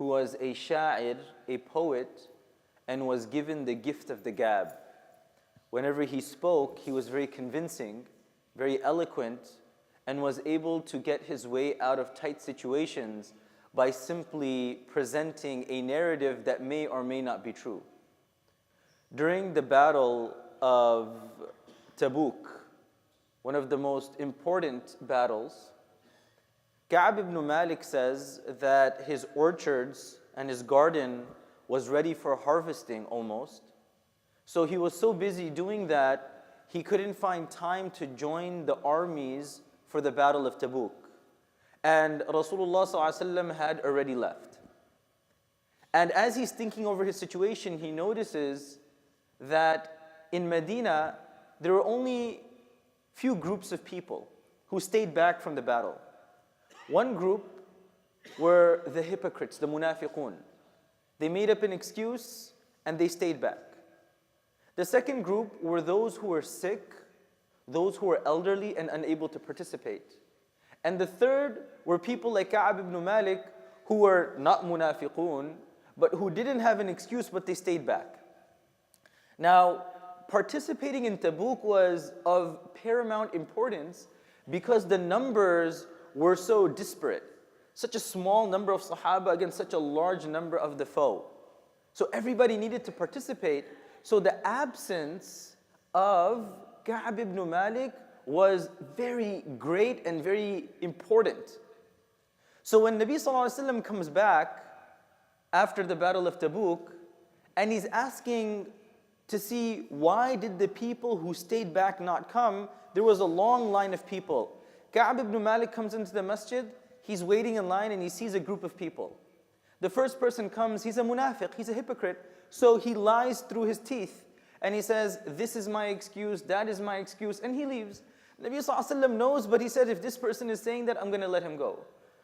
who was a sha'ir, a poet, and was given the gift of the gab. Whenever he spoke, he was very convincing, very eloquent, and was able to get his way out of tight situations by simply presenting a narrative that may or may not be true. During the battle of Tabuk, one of the most important battles, Ka'b ibn Malik says that his orchards and his garden was ready for harvesting almost. So he was so busy doing that, he couldn't find time to join the armies for the battle of Tabuk. And Rasulullah ﷺ had already left. And as he's thinking over his situation, he notices that in Medina, there were only few groups of people who stayed back from the battle. One group were the hypocrites, the munafiqun. They made up an excuse and they stayed back. The second group were those who were sick, those who were elderly and unable to participate. And the third were people like Ka'b ibn Malik who were not munafiqun, but who didn't have an excuse, but they stayed back. Now, participating in Tabuk was of paramount importance because the numbers were so disparate. Such a small number of Sahaba against such a large number of the foe. So everybody needed to participate. So the absence of Ka'b ibn Malik was very great and very important. So when Nabi ﷺ comes back after the Battle of Tabuk, and he's asking to see why did the people who stayed back not come, there was a long line of people. Ka'b ibn Malik comes into the masjid, he's waiting in line and he sees a group of people. The first person comes, he's a munafiq, he's a hypocrite, so he lies through his teeth and he says, this is my excuse, that is my excuse, and he leaves. Nabi ﷺ knows, but he said, if this person is saying that, I'm going to let him go.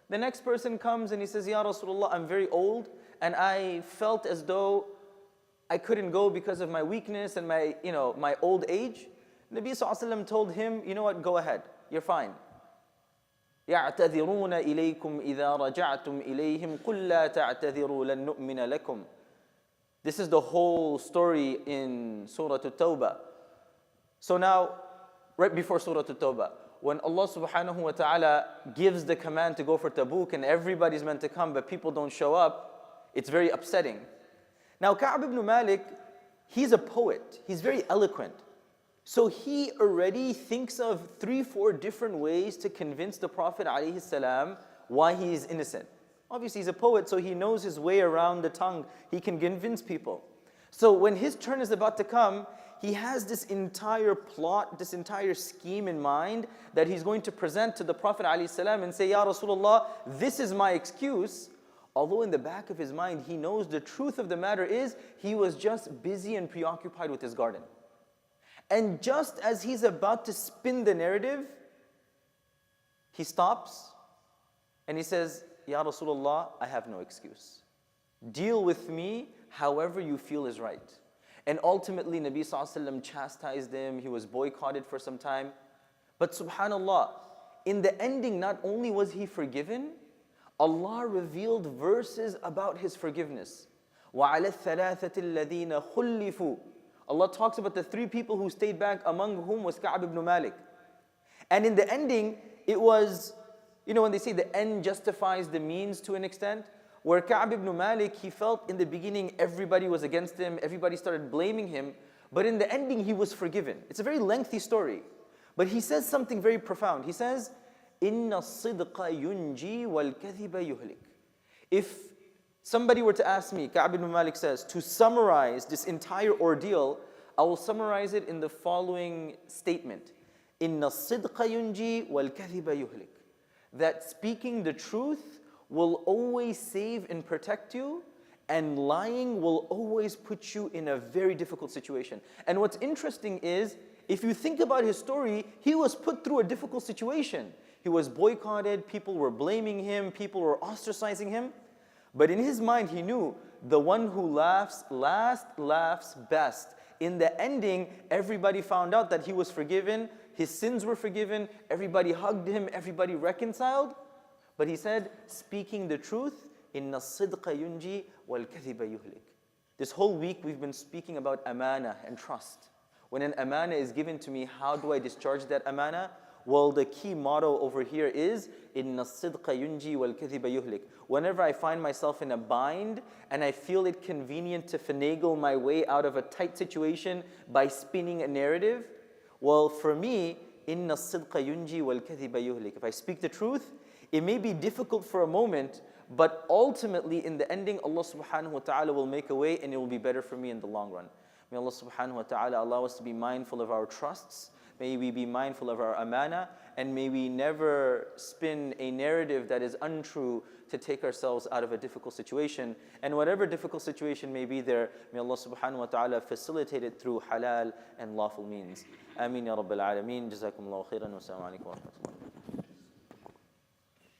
The next person comes and he says, Ya Rasulullah, I'm very old and I felt as though I couldn't go because of my weakness and my old age. Nabi ﷺ told him, you know what, go ahead, you're fine. يَعْتَذِرُونَ إِلَيْكُمْ إِذَا رَجَعْتُمْ إِلَيْهِمْ قُلْ لَا تَعْتَذِرُوا لَن نُؤْمِنَ لَكُمْ. This is the whole story in Surah At-Tawbah. So now, right before Surah At-Tawbah, when Allah subhanahu wa ta'ala gives the command to go for Tabuk and everybody's meant to come but people don't show up, it's very upsetting. Now Ka'b ibn Malik, he's a poet, he's very eloquent. So he already thinks of 3-4 different ways to convince the Prophet ﷺ why he is innocent. Obviously he's a poet, so he knows his way around the tongue. He can convince people. So when his turn is about to come, he has this entire plot, this entire scheme in mind that he's going to present to the Prophet ﷺ and say, Ya Rasulullah, this is my excuse. Although in the back of his mind, he knows the truth of the matter is, he was just busy and preoccupied with his garden. And just as he's about to spin the narrative, he stops and he says, Ya Rasulullah, I have no excuse. Deal with me however you feel is right. And ultimately, Nabi ﷺ chastised him. He was boycotted for some time. But subhanAllah, in the ending, not only was he forgiven, Allah revealed verses about his forgiveness. وَعَلَى الثَّلَاثَةِ الَّذِينَ خُلِّفُوا. Allah talks about the 3 people who stayed back, among whom was Ka'b ibn Malik. And in the ending, it was, when they say the end justifies the means to an extent, where Ka'b ibn Malik, he felt in the beginning everybody was against him, everybody started blaming him, but in the ending he was forgiven. It's a very lengthy story, but he says something very profound. He says, إِنَّ الصِّدْقَ يُنْجِي وَالْكَذِبَ يُهْلِكُ. If somebody were to ask me, Ka'b ibn Malik says, to summarize this entire ordeal, I will summarize it in the following statement. إِنَّ الصِّدْقَ يُنْجِي وَالْكَذِبَ يُهْلِكُ. That speaking the truth will always save and protect you, and lying will always put you in a very difficult situation. And what's interesting is, if you think about his story, he was put through a difficult situation. He was boycotted, people were blaming him, people were ostracizing him. But in his mind, he knew the one who laughs last laughs best. In the ending, everybody found out that he was forgiven, his sins were forgiven, everybody hugged him, everybody reconciled. But he said, speaking the truth, إِنَّ الصِّدْقَ يُنْجِي وَالْكَذِبَ يُهْلِكُ. This whole week we've been speaking about amana and trust. When an amana is given to me, how do I discharge that amana? Well, the key motto over here is إِنَّ الصِّدْقَ يُنْجِي وَالْكَذِبَ يُهْلِكُ. Whenever I find myself in a bind and I feel it convenient to finagle my way out of a tight situation by spinning a narrative, well, for me, إِنَّ الصِّدْقَ يُنْجِي وَالْكَذِبَ يُهْلِكُ. If I speak the truth, it may be difficult for a moment, but ultimately in the ending, Allah subhanahu wa ta'ala will make a way and it will be better for me in the long run. May Allah subhanahu wa ta'ala allow us to be mindful of our trusts. May we be mindful of our amana, and may we never spin a narrative that is untrue to take ourselves out of a difficult situation. And whatever difficult situation may be there, may Allah subhanahu wa ta'ala facilitate it through halal and lawful means. Ameen ya Rabbil Alameen. Jazakumullahu khairan wa assalamu alaikum wa rahmatullah.